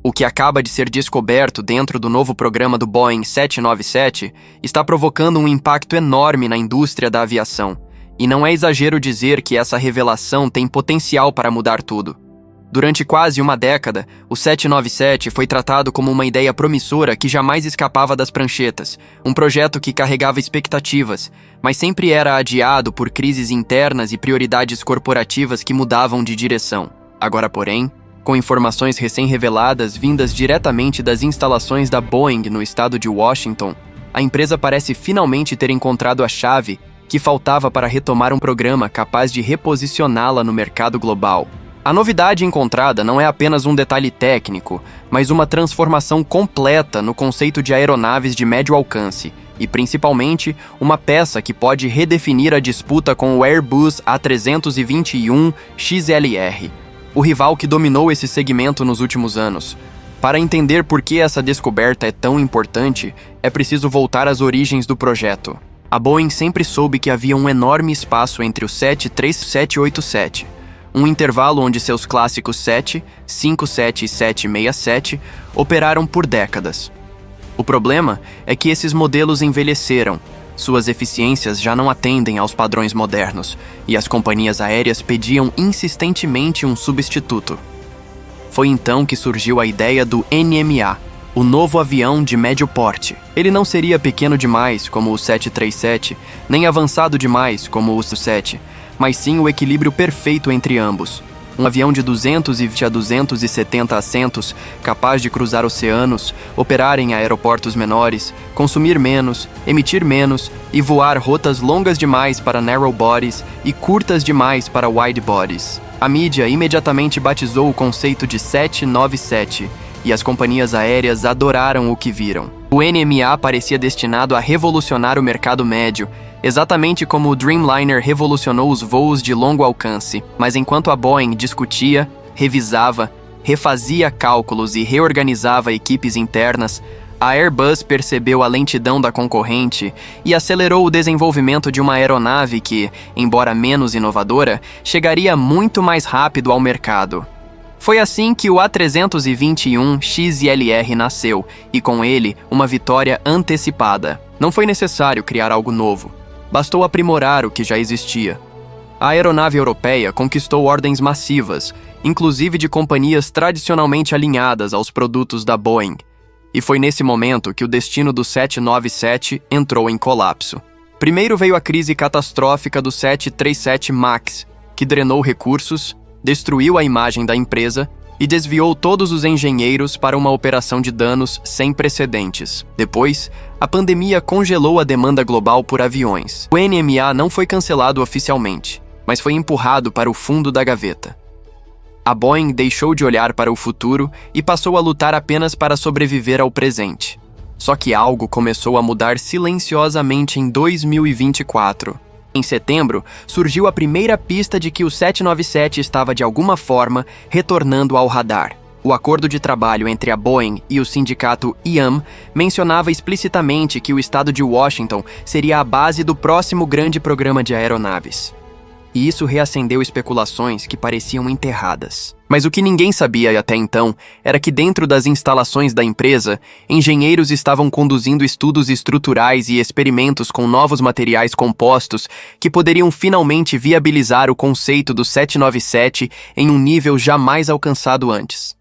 O que acaba de ser descoberto dentro do novo programa do Boeing 797 está provocando um impacto enorme na indústria da aviação, e não é exagero dizer que essa revelação tem potencial para mudar tudo. Durante quase uma década, o 797 foi tratado como uma ideia promissora que jamais escapava das pranchetas, um projeto que carregava expectativas, mas sempre era adiado por crises internas e prioridades corporativas que mudavam de direção. Agora, porém, com informações recém-reveladas vindas diretamente das instalações da Boeing no estado de Washington, a empresa parece finalmente ter encontrado a chave que faltava para retomar um programa capaz de reposicioná-la no mercado global. A novidade encontrada não é apenas um detalhe técnico, mas uma transformação completa no conceito de aeronaves de médio alcance, e principalmente uma peça que pode redefinir a disputa com o Airbus A321 XLR, o rival que dominou esse segmento nos últimos anos. Para entender por que essa descoberta é tão importante, é preciso voltar às origens do projeto. A Boeing sempre soube que havia um enorme espaço entre o 737-787, um intervalo onde seus clássicos 7, 57 e 767 operaram por décadas. O problema é que esses modelos envelheceram, suas eficiências já não atendem aos padrões modernos, e as companhias aéreas pediam insistentemente um substituto. Foi então que surgiu a ideia do NMA, o novo avião de médio porte. Ele não seria pequeno demais, como o 737, nem avançado demais, como o 7, mas sim o equilíbrio perfeito entre ambos. Um avião de 220 a 270 assentos, capaz de cruzar oceanos, operar em aeroportos menores, consumir menos, emitir menos e voar rotas longas demais para narrow bodies e curtas demais para wide bodies. A mídia imediatamente batizou o conceito de 797, e as companhias aéreas adoraram o que viram. O NMA parecia destinado a revolucionar o mercado médio, exatamente como o Dreamliner revolucionou os voos de longo alcance, mas enquanto a Boeing discutia, revisava, refazia cálculos e reorganizava equipes internas, a Airbus percebeu a lentidão da concorrente e acelerou o desenvolvimento de uma aeronave que, embora menos inovadora, chegaria muito mais rápido ao mercado. Foi assim que o A321 XLR nasceu, e com ele, uma vitória antecipada. Não foi necessário criar algo novo. Bastou aprimorar o que já existia. A aeronave europeia conquistou ordens massivas, inclusive de companhias tradicionalmente alinhadas aos produtos da Boeing. E foi nesse momento que o destino do 797 entrou em colapso. Primeiro veio a crise catastrófica do 737 MAX, que drenou recursos, destruiu a imagem da empresa e desviou todos os engenheiros para uma operação de danos sem precedentes. Depois, a pandemia congelou a demanda global por aviões. O NMA não foi cancelado oficialmente, mas foi empurrado para o fundo da gaveta. A Boeing deixou de olhar para o futuro e passou a lutar apenas para sobreviver ao presente. Só que algo começou a mudar silenciosamente em 2024. Em setembro, surgiu a primeira pista de que o 797 estava de alguma forma retornando ao radar. O acordo de trabalho entre a Boeing e o sindicato IAM mencionava explicitamente que o estado de Washington seria a base do próximo grande programa de aeronaves. E isso reacendeu especulações que pareciam enterradas. Mas o que ninguém sabia até então era que dentro das instalações da empresa, engenheiros estavam conduzindo estudos estruturais e experimentos com novos materiais compostos que poderiam finalmente viabilizar o conceito do 797 em um nível jamais alcançado antes.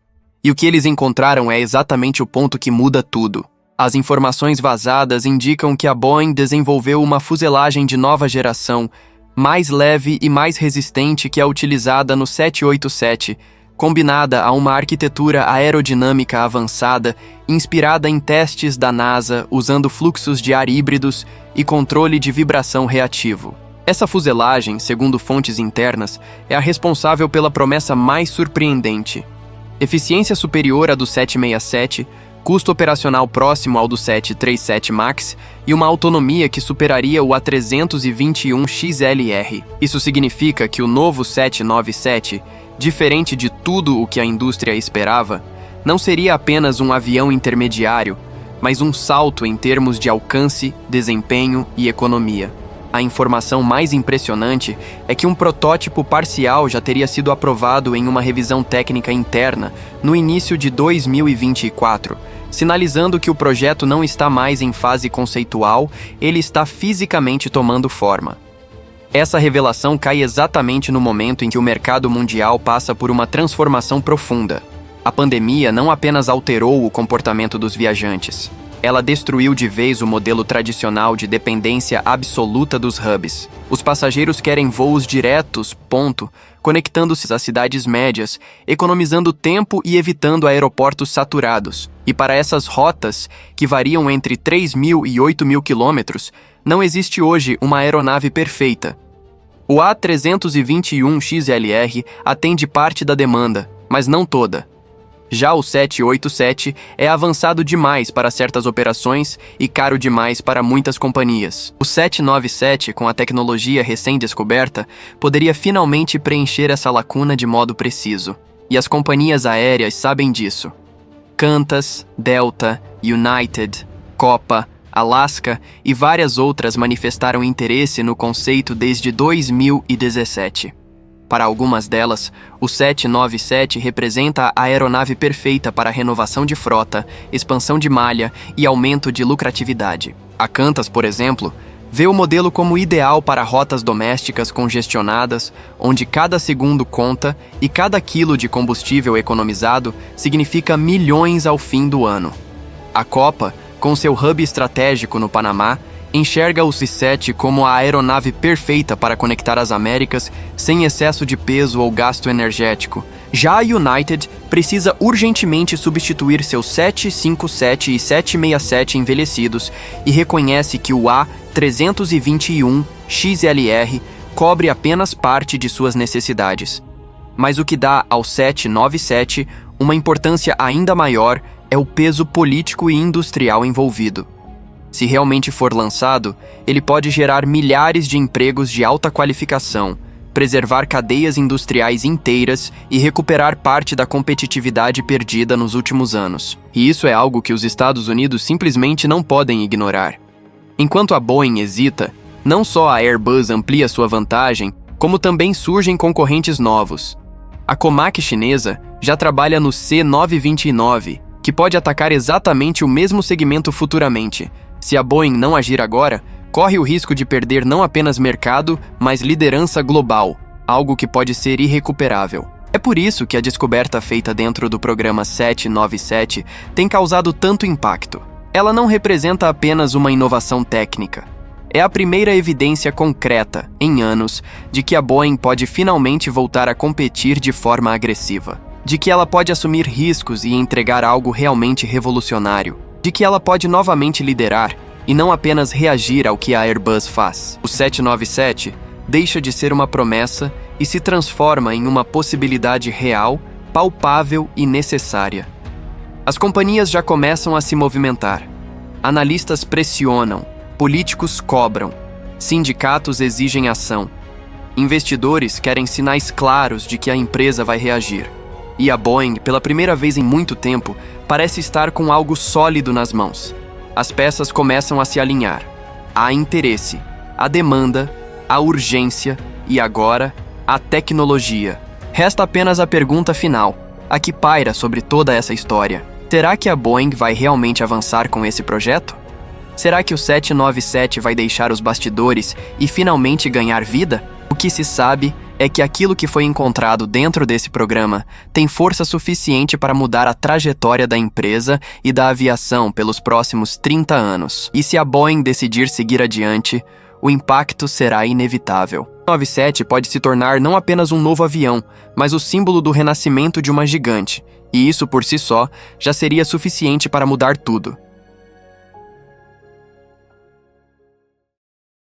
E o que eles encontraram é exatamente o ponto que muda tudo. As informações vazadas indicam que a Boeing desenvolveu uma fuselagem de nova geração, mais leve e mais resistente que a utilizada no 787, combinada a uma arquitetura aerodinâmica avançada, inspirada em testes da NASA usando fluxos de ar híbridos e controle de vibração reativo. Essa fuselagem, segundo fontes internas, é a responsável pela promessa mais surpreendente: eficiência superior à do 767, custo operacional próximo ao do 737 MAX e uma autonomia que superaria o A321 XLR. Isso significa que o novo 797, diferente de tudo o que a indústria esperava, não seria apenas um avião intermediário, mas um salto em termos de alcance, desempenho e economia. A informação mais impressionante é que um protótipo parcial já teria sido aprovado em uma revisão técnica interna no início de 2024, sinalizando que o projeto não está mais em fase conceitual, ele está fisicamente tomando forma. Essa revelação cai exatamente no momento em que o mercado mundial passa por uma transformação profunda. A pandemia não apenas alterou o comportamento dos viajantes, ela destruiu de vez o modelo tradicional de dependência absoluta dos hubs. Os passageiros querem voos diretos, conectando-se às cidades médias, economizando tempo e evitando aeroportos saturados. E para essas rotas, que variam entre 3.000 e 8.000 quilômetros, não existe hoje uma aeronave perfeita. O A321XLR atende parte da demanda, mas não toda. Já o 787 é avançado demais para certas operações e caro demais para muitas companhias. O 797, com a tecnologia recém-descoberta, poderia finalmente preencher essa lacuna de modo preciso. E as companhias aéreas sabem disso. Qantas, Delta, United, Copa, Alaska e várias outras manifestaram interesse no conceito desde 2017. Para algumas delas, o 797 representa a aeronave perfeita para renovação de frota, expansão de malha e aumento de lucratividade. A Qantas, por exemplo, vê o modelo como ideal para rotas domésticas congestionadas, onde cada segundo conta e cada quilo de combustível economizado significa milhões ao fim do ano. A Copa, com seu hub estratégico no Panamá, enxerga o C-7 como a aeronave perfeita para conectar as Américas sem excesso de peso ou gasto energético. Já a United precisa urgentemente substituir seus 757 e 767 envelhecidos e reconhece que o A321XLR cobre apenas parte de suas necessidades. Mas o que dá ao 797 uma importância ainda maior é o peso político e industrial envolvido. Se realmente for lançado, ele pode gerar milhares de empregos de alta qualificação, preservar cadeias industriais inteiras e recuperar parte da competitividade perdida nos últimos anos. E isso é algo que os Estados Unidos simplesmente não podem ignorar. Enquanto a Boeing hesita, não só a Airbus amplia sua vantagem, como também surgem concorrentes novos. A Comac chinesa já trabalha no C929, que pode atacar exatamente o mesmo segmento futuramente. Se a Boeing não agir agora, corre o risco de perder não apenas mercado, mas liderança global, algo que pode ser irrecuperável. É por isso que a descoberta feita dentro do programa 797 tem causado tanto impacto. Ela não representa apenas uma inovação técnica. É a primeira evidência concreta, em anos, de que a Boeing pode finalmente voltar a competir de forma agressiva. De que ela pode assumir riscos e entregar algo realmente revolucionário. De que ela pode novamente liderar e não apenas reagir ao que a Airbus faz. O 797 deixa de ser uma promessa e se transforma em uma possibilidade real, palpável e necessária. As companhias já começam a se movimentar. Analistas pressionam, políticos cobram, sindicatos exigem ação. Investidores querem sinais claros de que a empresa vai reagir. E a Boeing, pela primeira vez em muito tempo, parece estar com algo sólido nas mãos. As peças começam a se alinhar. Há interesse, a demanda, a urgência e agora, a tecnologia. Resta apenas a pergunta final, a que paira sobre toda essa história. Será que a Boeing vai realmente avançar com esse projeto? Será que o 797 vai deixar os bastidores e finalmente ganhar vida? O que se sabe é que aquilo que foi encontrado dentro desse programa tem força suficiente para mudar a trajetória da empresa e da aviação pelos próximos 30 anos. E se a Boeing decidir seguir adiante, o impacto será inevitável. O 97 pode se tornar não apenas um novo avião, mas o símbolo do renascimento de uma gigante, e isso por si só já seria suficiente para mudar tudo.